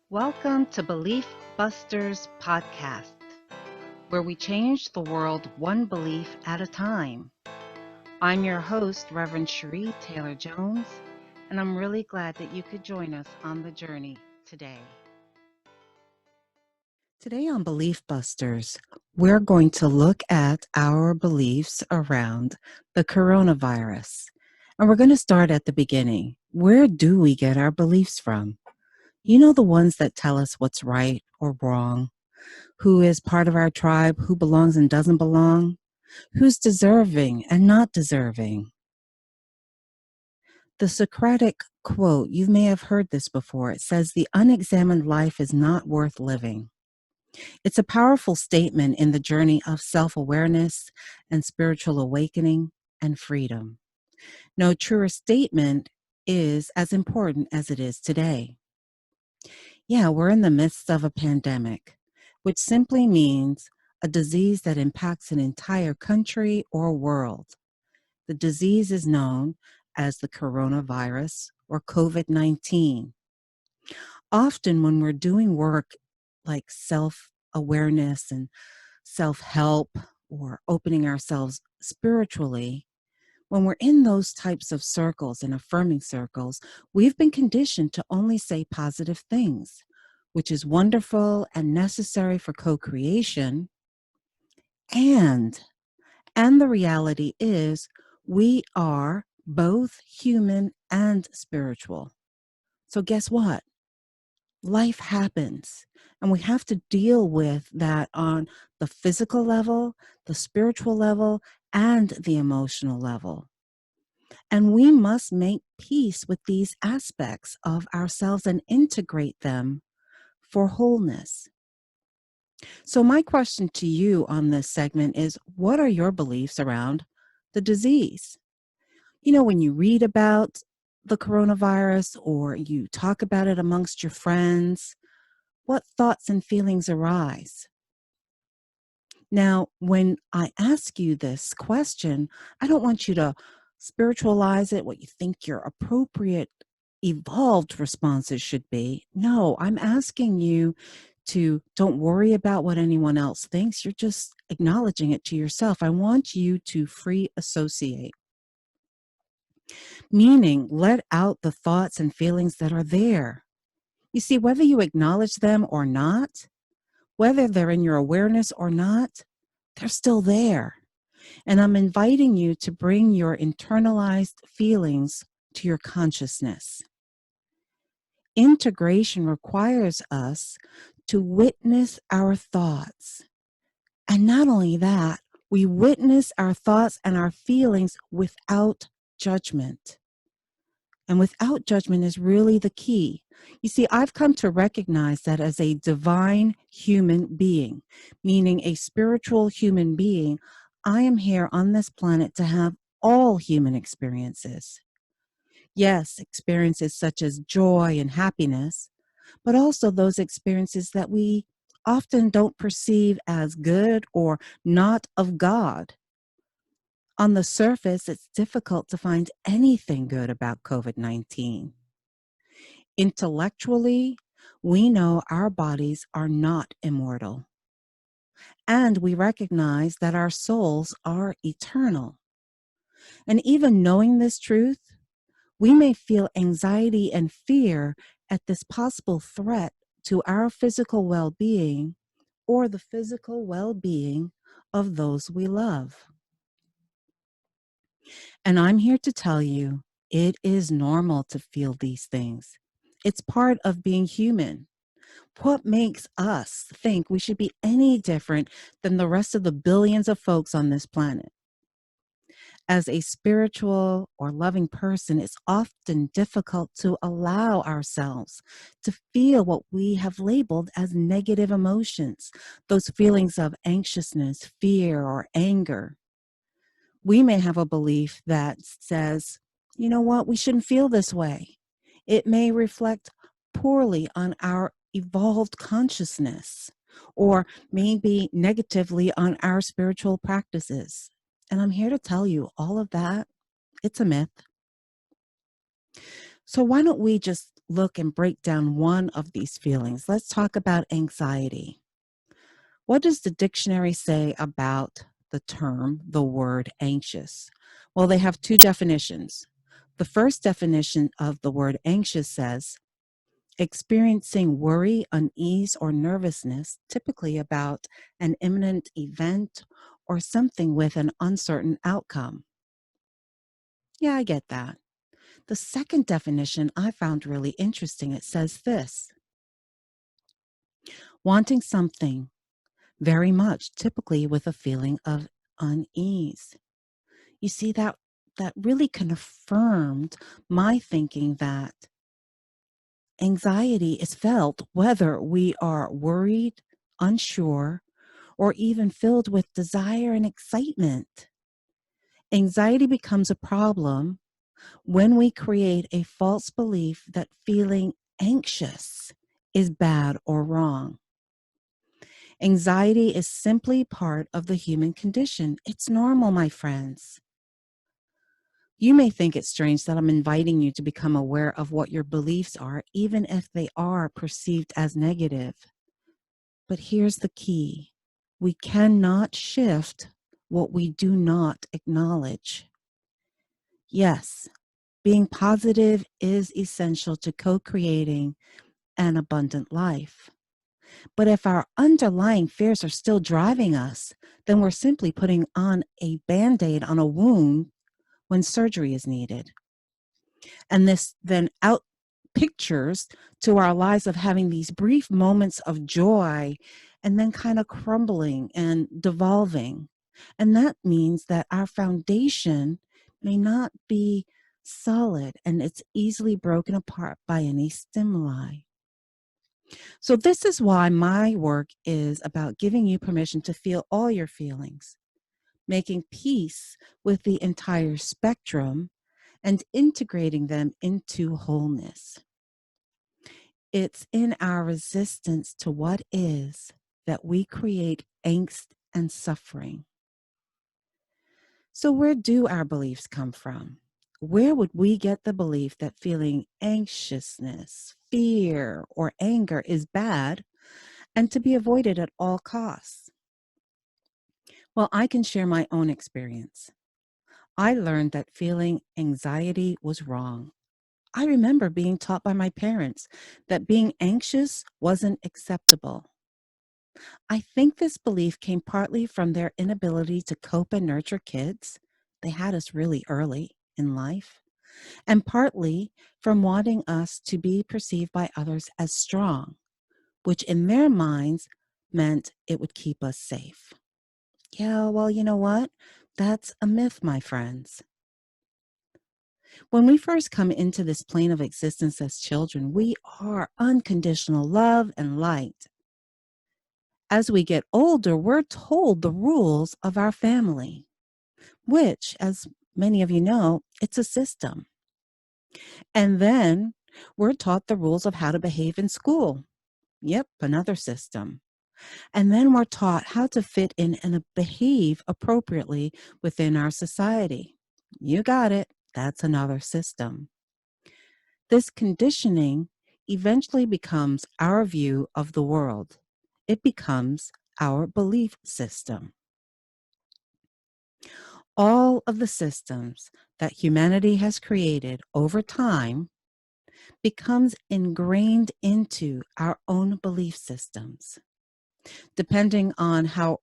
Welcome to Belief Busters Podcast, where we change the world one belief at a time. I'm your host, Reverend Sheree Taylor Jones, and I'm really glad that you could join us on the journey today. Today on Belief Busters, we're going to look at our beliefs around the coronavirus. And we're going to start at the beginning. Where do we get our beliefs from? You know, the ones that tell us what's right or wrong, who is part of our tribe, who belongs and doesn't belong, who's deserving and not deserving. The Socratic quote, you may have heard this before, it says, "The unexamined life is not worth living." It's a powerful statement in the journey of self-awareness and spiritual awakening and freedom. No truer statement is as important as it is today. Yeah, we're in the midst of a pandemic, which simply means a disease that impacts an entire country or world. The disease is known as the coronavirus or COVID-19. Often when we're doing work like self-awareness and self-help or opening ourselves spiritually, when we're in those types of circles and affirming circles, we've been conditioned to only say positive things, which is wonderful and necessary for co-creation. And the reality is we are both human and spiritual. So guess what? Life happens, and we have to deal with that on the physical level, the spiritual level, and the emotional level. And we must make peace with these aspects of ourselves and integrate them for wholeness. So my question to you on this segment is, what are your beliefs around the disease? You know, when you read about the coronavirus or you talk about it amongst your friends, what thoughts and feelings arise? Now, when I ask you this question, I don't want you to spiritualize it, what you think your appropriate, evolved responses should be. No, I'm asking you to don't worry about what anyone else thinks. You're just acknowledging it to yourself. I want you to free associate, meaning let out the thoughts and feelings that are there. You see, whether you acknowledge them or not, whether they're in your awareness or not, they're still there. And I'm inviting you to bring your internalized feelings to your consciousness. Integration requires us to witness our thoughts. And not only that, we witness our thoughts and our feelings without judgment. And without judgment is really the key. You see, I've come to recognize that as a divine human being, meaning a spiritual human being, I am here on this planet to have all human experiences. Yes, experiences such as joy and happiness, but also those experiences that we often don't perceive as good or not of God. On the surface, it's difficult to find anything good about COVID-19. Intellectually, we know our bodies are not immortal, and we recognize that our souls are eternal. And even knowing this truth, we may feel anxiety and fear at this possible threat to our physical well-being or the physical well-being of those we love. And I'm here to tell you, it is normal to feel these things. It's part of being human. What makes us think we should be any different than the rest of the billions of folks on this planet? As a spiritual or loving person, it's often difficult to allow ourselves to feel what we have labeled as negative emotions, those feelings of anxiousness, fear, or anger. We may have a belief that says, you know what, we shouldn't feel this way. It may reflect poorly on our evolved consciousness, or maybe negatively on our spiritual practices. And I'm here to tell you all of that, it's a myth. So why don't we just look and break down one of these feelings. Let's talk about anxiety. What does the dictionary say about the word anxious? Well, they have two definitions. The first definition of the word anxious says, experiencing worry, unease, or nervousness, typically about an imminent event or something with an uncertain outcome. Yeah, I get that. The second definition I found really interesting. It says this: wanting something very much, typically with a feeling of unease. You see, that really confirmed my thinking that anxiety is felt whether we are worried, unsure, or even filled with desire and excitement. Anxiety becomes a problem when we create a false belief that feeling anxious is bad or wrong. Anxiety is simply part of the human condition. It's normal, my friends. You may think it's strange that I'm inviting you to become aware of what your beliefs are, even if they are perceived as negative. But here's the key: we cannot shift what we do not acknowledge. Yes, being positive is essential to co-creating an abundant life. But if our underlying fears are still driving us, then we're simply putting on a Band-Aid on a wound when surgery is needed. And this then out pictures to our lives of having these brief moments of joy and then kind of crumbling and devolving. And that means that our foundation may not be solid and it's easily broken apart by any stimuli. So, this is why my work is about giving you permission to feel all your feelings, making peace with the entire spectrum, and integrating them into wholeness. It's in our resistance to what is that we create angst and suffering. So, where do our beliefs come from? Where would we get the belief that feeling anxiousness, fear, or anger is bad and to be avoided at all costs? Well, I can share my own experience. I learned that feeling anxiety was wrong. I remember being taught by my parents that being anxious wasn't acceptable. I think this belief came partly from their inability to cope and nurture kids. They had us really early in life. And partly from wanting us to be perceived by others as strong, which in their minds meant it would keep us safe. Yeah, well, you know what? That's a myth, my friends. When we first come into this plane of existence as children, we are unconditional love and light. As we get older, we're told the rules of our family, which, as many of you know, it's a system. And then we're taught the rules of how to behave in school. Yep, another system. And then we're taught how to fit in and behave appropriately within our society. You got it. That's another system. This conditioning eventually becomes our view of the world. It becomes our belief system. All of the systems that humanity has created over time becomes ingrained into our own belief systems. Depending on how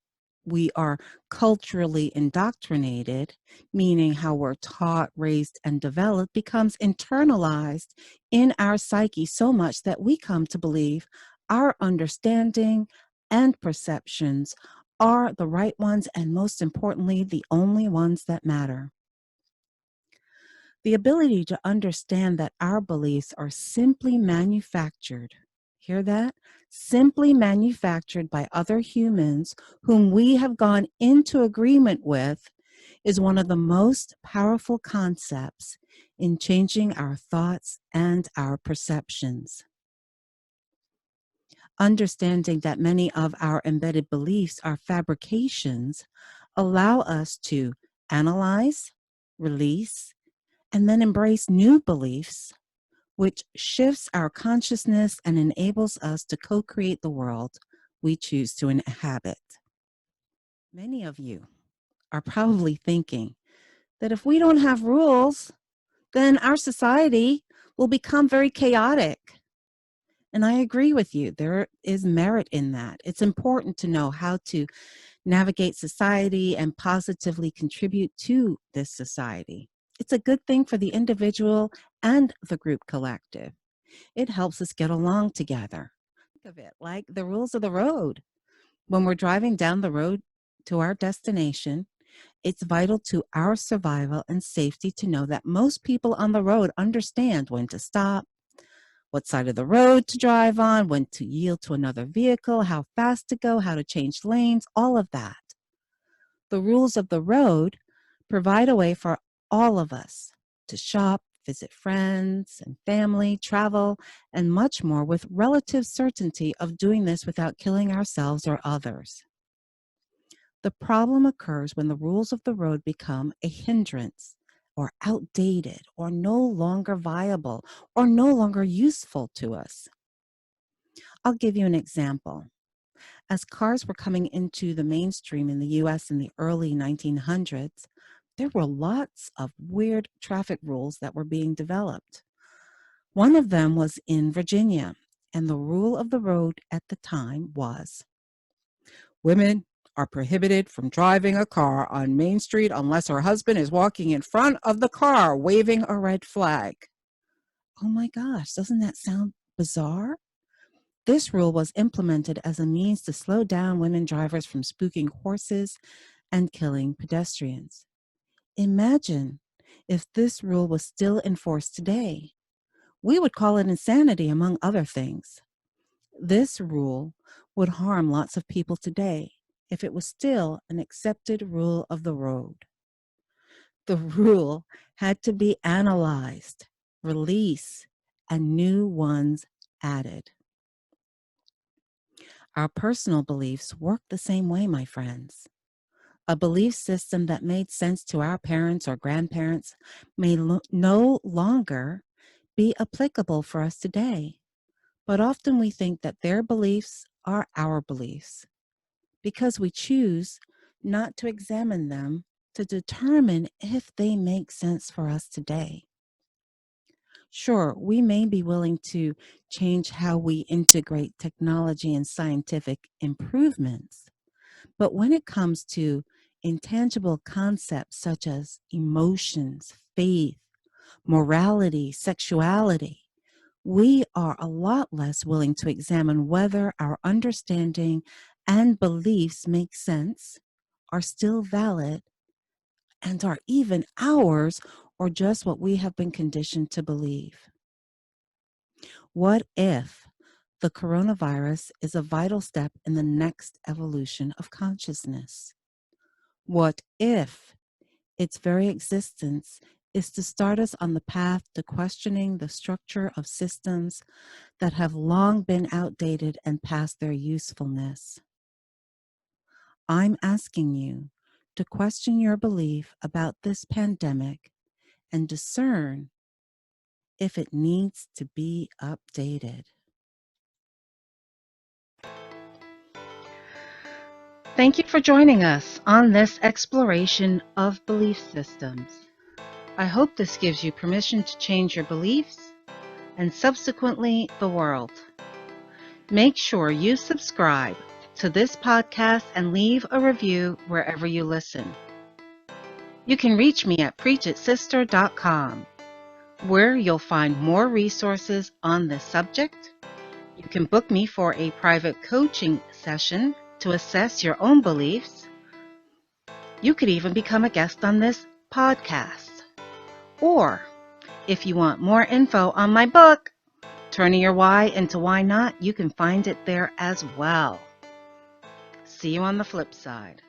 we are culturally indoctrinated, meaning how we're taught, raised, and developed, becomes internalized in our psyche so much that we come to believe our understanding and perceptions are the right ones, and most importantly, the only ones that matter. The ability to understand that our beliefs are simply manufactured, hear that? Simply manufactured by other humans whom we have gone into agreement with is one of the most powerful concepts in changing our thoughts and our perceptions. Understanding that many of our embedded beliefs are fabrications allow us to analyze, release, and then embrace new beliefs, which shifts our consciousness and enables us to co-create the world we choose to inhabit. Many of you are probably thinking that if we don't have rules, then our society will become very chaotic. And I agree with you. There is merit in that. It's important to know how to navigate society and positively contribute to this society. It's a good thing for the individual and the group collective. It helps us get along together. Think of it like the rules of the road. When we're driving down the road to our destination, it's vital to our survival and safety to know that most people on the road understand when to stop, what side of the road to drive on, when to yield to another vehicle, how fast to go, how to change lanes, all of that. The rules of the road provide a way for all of us to shop, visit friends and family, travel, and much more with relative certainty of doing this without killing ourselves or others. The problem occurs when the rules of the road become a hindrance or outdated or no longer viable or no longer useful to us. I'll give you an example. As cars were coming into the mainstream in the US in the early 1900s, there were lots of weird traffic rules that were being developed. One of them was in Virginia, and the rule of the road at the time was, women are prohibited from driving a car on Main Street unless her husband is walking in front of the car waving a red flag. Oh my gosh, doesn't that sound bizarre? This rule was implemented as a means to slow down women drivers from spooking horses and killing pedestrians. Imagine if this rule was still enforced today. We would call it insanity, among other things. This rule would harm lots of people today if it was still an accepted rule of the road. The rule had to be analyzed, released, and new ones added. Our personal beliefs work the same way, my friends. A belief system that made sense to our parents or grandparents may no longer be applicable for us today. But often we think that their beliefs are our beliefs because we choose not to examine them to determine if they make sense for us today. Sure, we may be willing to change how we integrate technology and scientific improvements, but when it comes to intangible concepts such as emotions, faith, morality, sexuality, we are a lot less willing to examine whether our understanding and beliefs make sense, are still valid, and are even ours or just what we have been conditioned to believe. What if the coronavirus is a vital step in the next evolution of consciousness? What if its very existence is to start us on the path to questioning the structure of systems that have long been outdated and past their usefulness? I'm asking you to question your belief about this pandemic and discern if it needs to be updated. Thank you for joining us on this exploration of belief systems. I hope this gives you permission to change your beliefs and subsequently the world. Make sure you subscribe to this podcast and leave a review wherever you listen. You can reach me at preachitsister.com, where you'll find more resources on this subject. You can book me for a private coaching session to assess your own beliefs. You could even become a guest on this podcast. Or, if you want more info on my book, Turning Your Why into Why Not, you can find it there as well. See you on the flip side.